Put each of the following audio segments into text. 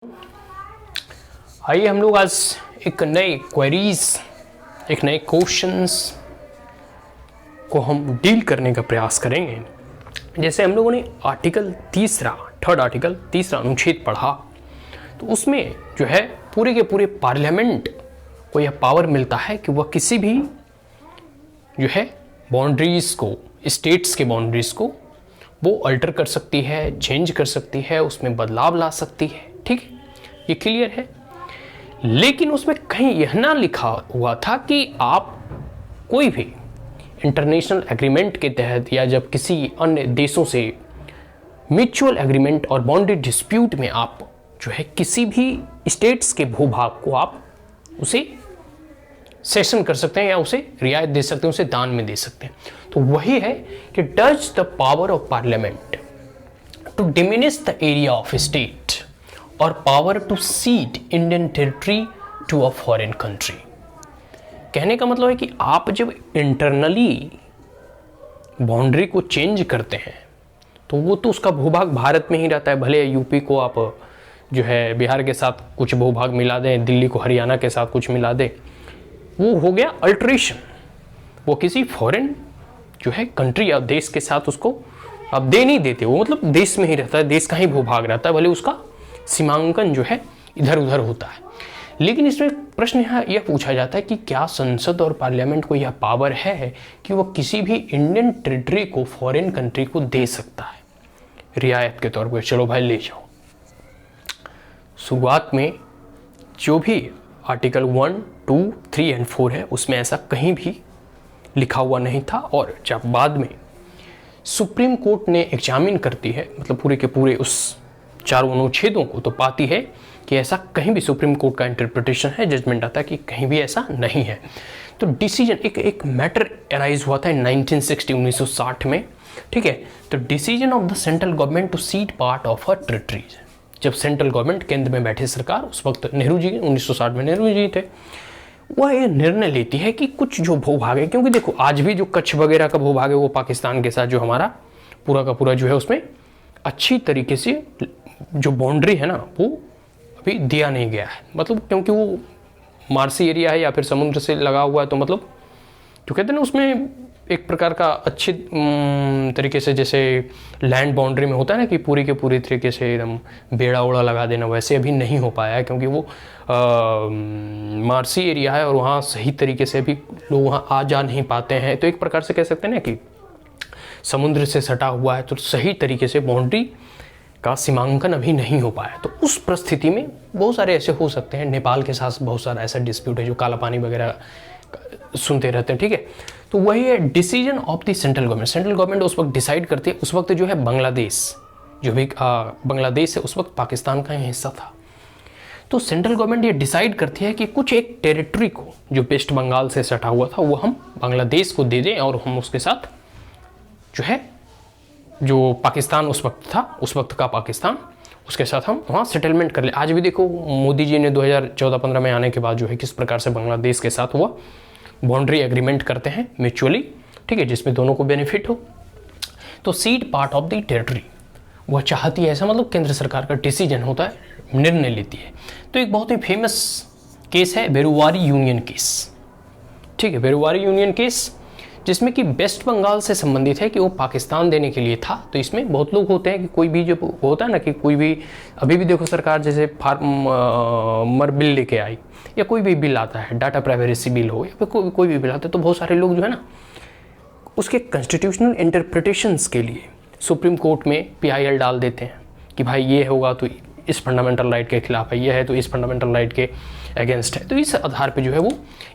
आइए हम लोग आज एक नए क्वेरीज, एक नए क्वेश्चंस को हम डील करने का प्रयास करेंगे। जैसे हम लोगों ने थर्ड आर्टिकल तीसरा अनुच्छेद पढ़ा, तो उसमें जो है पूरे के पूरे पार्लियामेंट को यह पावर मिलता है कि वह किसी भी जो है बाउंड्रीज को, स्टेट्स के बाउंड्रीज को वो अल्टर कर सकती है, चेंज कर सकती है, उसमें बदलाव ला सकती है। ठीक है, ये क्लियर है। लेकिन उसमें कहीं यह ना लिखा हुआ था कि आप कोई भी इंटरनेशनल एग्रीमेंट के तहत या जब किसी अन्य देशों से म्यूचुअल एग्रीमेंट और बाउंड्री डिस्प्यूट में आप जो है किसी भी स्टेट्स के भूभाग को आप उसे सेशन कर सकते हैं या उसे रियायत दे सकते हैं, उसे दान में दे सकते हैं। तो वही है कि does the power of parliament to diminish the area of state और power to cede Indian territory to a foreign country. कहने का मतलब है कि आप जब इंटरनली बाउंड्री को चेंज करते हैं तो वो तो उसका भूभाग भारत में ही रहता है। भले यूपी को आप जो है बिहार के साथ कुछ भूभाग मिला दें, दिल्ली को हरियाणा के साथ कुछ मिला दें, वो हो गया अल्टरेशन। वो किसी फॉरेन जो है कंट्री या देश के साथ उसको आप दे नहीं देते, वो मतलब देश में ही रहता है, देश का ही भूभाग रहता है, भले उसका सीमांकन जो है इधर उधर होता है। लेकिन इसमें प्रश्न यहाँ यह पूछा जाता है कि क्या संसद और पार्लियामेंट को यह पावर है कि वह किसी भी इंडियन टेरिटरी को फॉरेन कंट्री को दे सकता है रियायत के तौर पर? चलो भाई ले जाओ। शुरुआत में जो भी आर्टिकल 1, 2, 3 और 4 है उसमें ऐसा कहीं भी लिखा हुआ नहीं था। और जब बाद में सुप्रीम कोर्ट ने एग्जामिन करती है, मतलब पूरे के पूरे उस चारों अनुच्छेदों को, तो पाती है कि ऐसा कहीं भी, सुप्रीम कोर्ट का इंटरप्रिटेशन है, जजमेंट आता है कि कहीं भी ऐसा नहीं है। तो डिसीजन, एक मैटर अराइज हुआ था 1960 में। ठीक है, तो decision of the central government to cede part of a territories. जब सेंट्रल गवर्नमेंट केंद्र में बैठे सरकार, उस वक्त नेहरू जी, 1960 में नेहरू जी थे, वह ये निर्णय लेती है कि कुछ जो भूभाग है, क्योंकि देखो आज भी जो कच्छ वगैरह का भूभाग है वो पाकिस्तान के साथ जो हमारा पूरा का पूरा जो है उसमें अच्छी तरीके से जो बाउंड्री है ना वो अभी दिया नहीं गया है। मतलब क्योंकि वो मार्सी एरिया है या फिर समुद्र से लगा हुआ है, तो मतलब जो कहते हैं ना उसमें एक प्रकार का अच्छी तरीके से, जैसे लैंड बाउंड्री में होता है ना कि पूरी के पूरी तरीके से एकदम बेड़ा उड़ा लगा देना, वैसे अभी नहीं हो पाया है क्योंकि वो मार्सी एरिया है और वहाँ सही तरीके से भी लोग वहाँ आ जा नहीं पाते हैं। तो एक प्रकार से कह सकते हैं ना कि समुद्र से सटा हुआ है, तो सही तरीके से बाउंड्री का सीमांकन अभी नहीं हो पाया। तो उस परिस्थिति में बहुत सारे ऐसे हो सकते हैं। नेपाल के साथ बहुत सारा ऐसा डिस्प्यूट है जो काला पानी वगैरह सुनते रहते हैं। ठीक है, तो वही है decision of the central government. Central government उस वक्त डिसाइड करती है। उस वक्त जो है बांग्लादेश, जो भी बांग्लादेश है, उस वक्त पाकिस्तान का हिस्सा था। तो सेंट्रल गवर्नमेंट ये डिसाइड करती है कि कुछ एक टेरिटरी को जो वेस्ट बंगाल से सटा हुआ था वो हम बांग्लादेश को दे दें और हम उसके साथ जो है जो पाकिस्तान उस वक्त था, उस वक्त का पाकिस्तान, उसके साथ हम वहाँ सेटलमेंट कर ले। आज भी देखो मोदी जी ने 2014-15 में आने के बाद जो है किस प्रकार से बांग्लादेश के साथ वो बाउंड्री एग्रीमेंट करते हैं म्यूचुअली, ठीक है, जिसमें दोनों को बेनिफिट हो। तो seed part of the territory वह चाहती है, ऐसा मतलब केंद्र सरकार का डिसीजन होता है, निर्णय लेती है। तो एक बहुत ही फेमस केस है बेरुवारी यूनियन केस। ठीक है, बेरुवारी यूनियन केस जिसमें कि वेस्ट बंगाल से संबंधित है कि वो पाकिस्तान देने के लिए था। तो इसमें बहुत लोग होते हैं कि कोई भी जो होता है ना कि कोई भी, अभी भी देखो सरकार जैसे फार्मर बिल लेके आई या कोई भी बिल आता है, डाटा प्राइवेसी बिल हो या फिर कोई भी बिल आता है, तो बहुत सारे लोग जो है ना उसके कॉन्स्टिट्यूशनल इंटरप्रिटेशंस के लिए सुप्रीम कोर्ट में PIL डाल देते हैं कि भाई ये होगा तो इस फंडामेंटल राइट के खिलाफ है, ये है तो इस फंडामेंटल राइट के अगेंस्ट है। तो इस आधार पे जो है वो,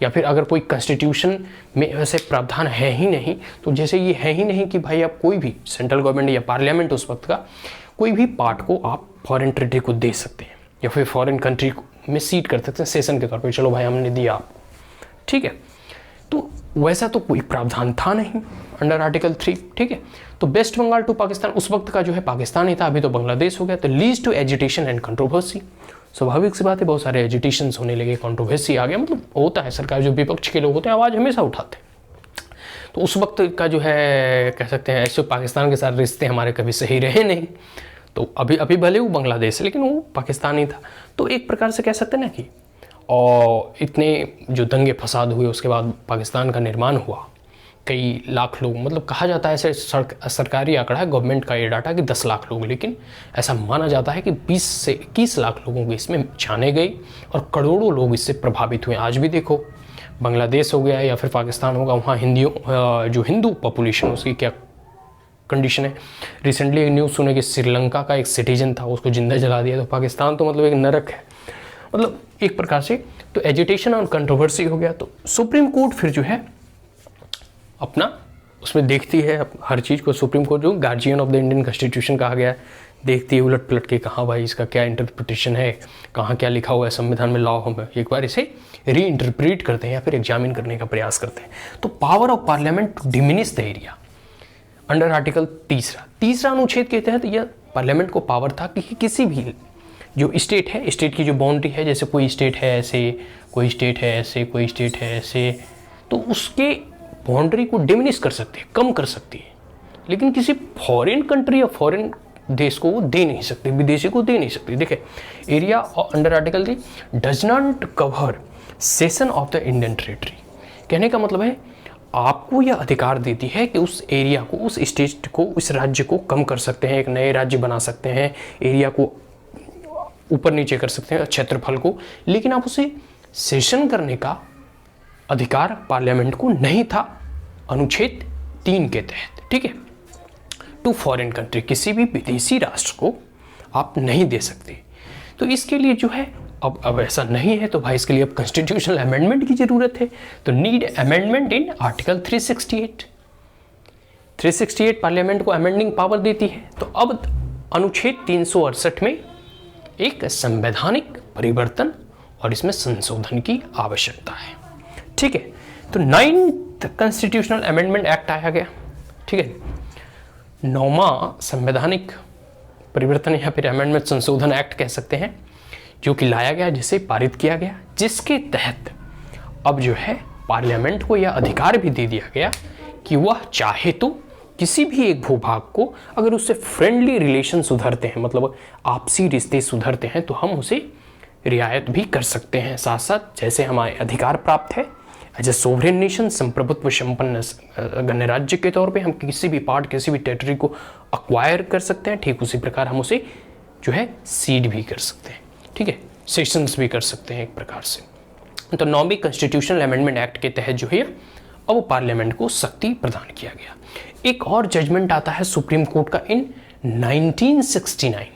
या फिर अगर कोई कॉन्स्टिट्यूशन में वैसे प्रावधान है ही नहीं, तो जैसे ये है ही नहीं कि भाई आप कोई भी सेंट्रल गवर्नमेंट या पार्लियामेंट उस वक्त का कोई भी पार्ट को आप फॉरेन टेरिटरी को दे सकते हैं या फिर फॉरेन कंट्री में सीट कर सकते हैं सेशन के तौर पर, चलो भाई हमने दिया आपको। ठीक है, तो वैसा तो कोई प्रावधान था नहीं अंडर आर्टिकल 3। ठीक है, तो वेस्ट बंगाल टू पाकिस्तान उस वक्त का जो है पाकिस्तान ही था, अभी तो बांग्लादेश हो गया। तो leads to agitation and controversy, स्वाभाविक सी बात है, बहुत सारे एजिटेशंस होने लगे, कंट्रोवर्सी आ गया। मतलब होता है, सरकार जो विपक्ष के लोग होते हैं आवाज़ हमेशा उठाते हैं। तो उस वक्त का जो है कह सकते हैं ऐसे पाकिस्तान के साथ रिश्ते हमारे कभी सही रहे नहीं, तो अभी अभी भले वो बांग्लादेश है लेकिन वो पाकिस्तान ही था। तो एक प्रकार से कह सकते हैं ना कि और इतने जो दंगे फसाद हुए उसके बाद पाकिस्तान का निर्माण हुआ, कई लाख लोग, मतलब कहा जाता है, ऐसे सरकारी आंकड़ा है, गवर्नमेंट का ये डाटा कि 10 लाख लोग, लेकिन ऐसा माना जाता है कि 20 से 21 लाख लोगों की इसमें जाने गई और करोड़ों लोग इससे प्रभावित हुए। आज भी देखो बांग्लादेश हो गया या फिर पाकिस्तान होगा, वहाँ हिंदियों जो हिंदू पॉपुलेशन उसकी क्या कंडीशन है। रिसेंटली एक न्यूज़ सुने कि श्रीलंका का एक सिटीजन था, उसको जिंदा जला दिया। तो पाकिस्तान तो मतलब एक नरक है, मतलब एक प्रकार से। तो एजिटेशन और कंट्रोवर्सी हो गया। तो सुप्रीम कोर्ट फिर जो है अपना उसमें देखती है हर चीज़ को। सुप्रीम कोर्ट जो guardian of the Indian constitution कहा गया है, देखती है उलट पलट के, कहाँ भाई इसका क्या इंटरप्रिटेशन है, कहाँ क्या लिखा हुआ है संविधान में, लॉ में, एक बार इसे री इंटरप्रेट करते हैं या फिर एग्जामिन करने का प्रयास करते हैं। तो power of parliament to diminish the area under article तीसरा अनुच्छेद के तहत यह पार्लियामेंट को पावर था कि किसी भी जो स्टेट है, स्टेट की जो बाउंड्री है, जैसे कोई स्टेट है ऐसे, कोई स्टेट है ऐसे, कोई स्टेट है ऐसे, तो उसके बाउंड्री को डिमिनिश कर सकती है, कम कर सकती है, लेकिन किसी फॉरेन कंट्री या फॉरेन देश को वो दे नहीं सकती, विदेशी को दे नहीं सकती। देखे area under article 3 does not cover session of the Indian territory. कहने का मतलब है आपको यह अधिकार देती है कि उस एरिया को, उस स्टेट को, उस राज्य को कम कर सकते हैं, एक नए राज्य बना सकते हैं, एरिया को ऊपर नीचे कर सकते हैं, क्षेत्रफल को, लेकिन आप उसे सेशन करने का अधिकार पार्लियामेंट को नहीं था अनुच्छेद 3 के तहत। ठीक है, टू फॉरेन कंट्री, किसी भी विदेशी राष्ट्र को आप नहीं दे सकते। तो इसके लिए जो है अब ऐसा नहीं है, तो भाई इसके लिए अब कॉन्स्टिट्यूशनल अमेंडमेंट की जरूरत है। तो need amendment in article 368 parliament को अमेंडिंग पावर देती है। तो अब अनुच्छेद 368 में एक संवैधानिक परिवर्तन और इसमें संशोधन की आवश्यकता है। ठीक है, तो 9th कॉन्स्टिट्यूशनल अमेंडमेंट एक्ट आया गया। ठीक है, 9वां संवैधानिक परिवर्तन या फिर अमेंडमेंट संशोधन एक्ट कह सकते हैं, जो कि लाया गया, जिसे पारित किया गया, जिसके तहत अब जो है पार्लियामेंट को यह अधिकार भी दे दिया गया कि वह चाहे तो किसी भी एक भूभाग को अगर उससे फ्रेंडली रिलेशन सुधरते हैं, मतलब आपसी रिश्ते सुधरते हैं, तो हम उसे रियायत भी कर सकते हैं। साथ साथ जैसे हमारे अधिकार प्राप्त है एज ए सोवरेन नेशन, संप्रभुत्व संपन्न गणराज्य के तौर पे हम किसी भी पार्ट, किसी भी टेरिटरी को अक्वायर कर सकते हैं, ठीक उसी प्रकार हम उसे जो है सीड भी कर सकते हैं। ठीक है, सेशंस भी कर सकते हैं एक प्रकार से। तो 9वीं कॉन्स्टिट्यूशनल अमेंडमेंट एक्ट के तहत जो है अब पार्लियामेंट को शक्ति प्रदान किया गया। एक और जजमेंट आता है सुप्रीम कोर्ट का इन 1969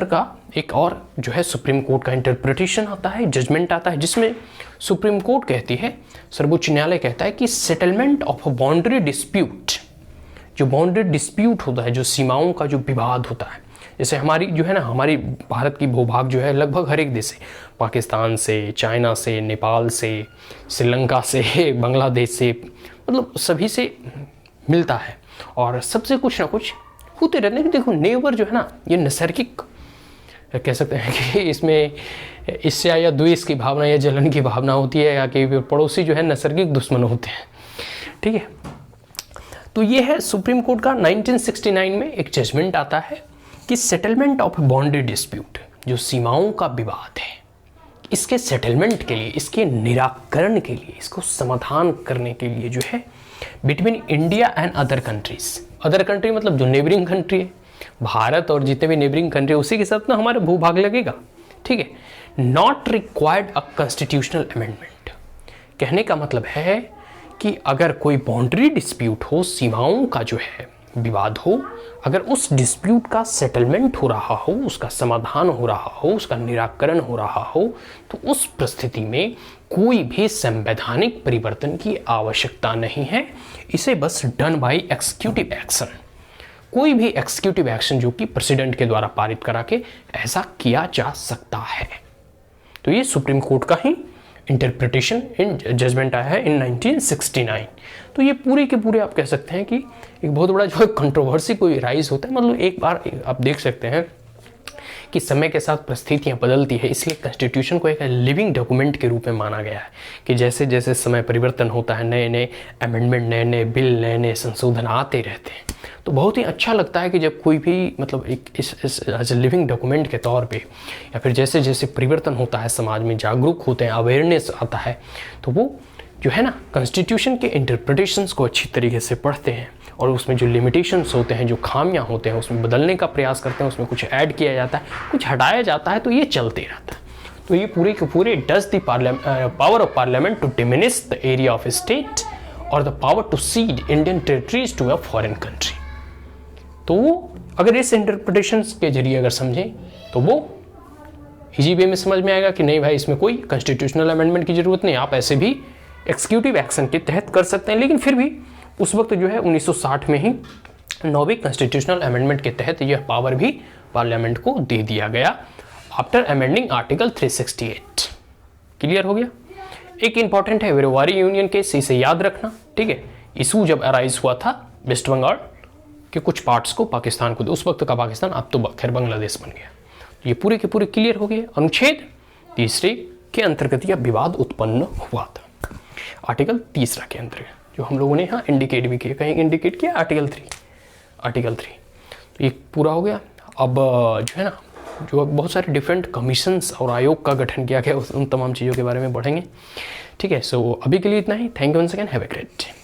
का एक और जो है सुप्रीम कोर्ट का इंटरप्रिटेशन आता है, जजमेंट आता है, जिसमें सुप्रीम कोर्ट कहती है, सर्वोच्च न्यायालय कहता है कि settlement of a boundary dispute, जो बाउंड्री डिस्प्यूट होता है, जो सीमाओं का जो विवाद होता है, जैसे हमारी जो है ना, हमारी भारत की भूभाग जो है लगभग हर एक देश से, पाकिस्तान से, चाइना से, नेपाल से, श्रीलंका से, बांग्लादेश से, मतलब सभी से मिलता है और सबसे कुछ ना कुछ होते रहते हैं। देखो नेबर जो है ना, ये नैसर्गिक कह सकते हैं कि इसमें ईर्ष्या या द्वेष की भावना या जलन की भावना होती है, या कि पड़ोसी जो है नैसर्गिक दुश्मन होते हैं। ठीक है, तो ये है सुप्रीम कोर्ट का 1969 में एक जजमेंट आता है कि सेटलमेंट ऑफ बाउंड्री डिस्प्यूट, जो सीमाओं का विवाद है, इसके सेटलमेंट के लिए, इसके निराकरण के लिए, इसको समाधान करने के लिए जो है between India and other countries, other country मतलब जो नेबरिंग कंट्री है, भारत और जितने भी नेबरिंग कंट्री, उसी के साथ ना हमारा भूभाग लगेगा। ठीक है, not required a constitutional amendment. कहने का मतलब है कि अगर कोई बाउंड्री डिस्प्यूट हो, सीमाओं का जो है विवाद हो, अगर उस डिस्प्यूट का सेटलमेंट हो रहा हो, उसका समाधान हो रहा हो, उसका निराकरण हो रहा हो, तो उस परिस्थिति में कोई भी संवैधानिक परिवर्तन की आवश्यकता नहीं है। इसे बस डन बाय एक्सिक्यूटिव एक्शन, कोई भी एक्सिक्यूटिव एक्शन जो कि प्रेसिडेंट के द्वारा पारित करा के ऐसा किया जा सकता है। तो ये सुप्रीम कोर्ट का ही इंटरप्रिटेशन इन जजमेंट आया है इन 1969। तो ये पूरे के पूरे आप कह सकते हैं कि एक बहुत बड़ा जो कंट्रोवर्सी कोई राइज होता है, मतलब एक बार आप देख सकते हैं कि समय के साथ परिस्थितियां बदलती है, इसलिए कॉन्स्टिट्यूशन को एक लिविंग डॉक्यूमेंट के रूप में माना गया है कि जैसे जैसे समय परिवर्तन होता है, नए नए अमेंडमेंट, नए नए बिल, नए नए संशोधन आते रहते हैं। तो बहुत ही अच्छा लगता है कि जब कोई भी मतलब एक इस एज ए लिविंग डॉक्यूमेंट के तौर पे या फिर जैसे जैसे परिवर्तन होता है समाज में, जागरूक होते हैं, अवेयरनेस आता है, तो वो जो है ना कॉन्स्टिट्यूशन के इंटरप्रिटेशंस को अच्छी तरीके से पढ़ते हैं और उसमें जो लिमिटेशंस होते हैं, जो खामियां होते हैं, उसमें बदलने का प्रयास करते हैं, उसमें कुछ ऐड किया जाता है, कुछ हटाया जाता है, तो ये चलते रहता है। तो ये पूरे के पूरे does the power of parliament to diminish the area of state और the power to cede Indian territories to a foreign country. तो वो अगर इस इंटरप्रिटेशन के जरिए अगर समझें तो वो इजी वे में समझ में आएगा कि नहीं भाई इसमें कोई कॉन्स्टिट्यूशनल अमेंडमेंट की जरूरत नहीं, आप ऐसे भी एक्सिक्यूटिव एक्शन के तहत कर सकते हैं। लेकिन फिर भी उस वक्त जो है 1960 में ही 9वीं कॉन्स्टिट्यूशनल अमेंडमेंट के तहत यह पावर भी पार्लियामेंट को दे दिया गया आफ्टर अमेंडिंग आर्टिकल 368। क्लियर हो गया। एक इंपॉर्टेंट है व्यापारी यूनियन केस, इसे याद रखना, ठीक है। इशू जब अराइज हुआ था वेस्ट बंगाल के कुछ पार्ट्स को पाकिस्तान को, उस वक्त का पाकिस्तान, अब तो खैर बांग्लादेश बन गया। ये पूरे के पूरे क्लियर हो गए। अनुच्छेद 3 के अंतर्गत यह विवाद उत्पन्न हुआ था, आर्टिकल 3 के अंतर्गत, जो हम लोगों ने यहाँ इंडिकेट भी किया, कहीं इंडिकेट किया आर्टिकल 3। तो ये पूरा हो गया। अब जो है ना, जो बहुत सारे डिफरेंट कमीशंस और आयोग का गठन किया गया, उन तमाम चीज़ों के बारे में बढ़ेंगे, ठीक है। सो अभी के लिए इतना ही। Thank you once again, have a great day.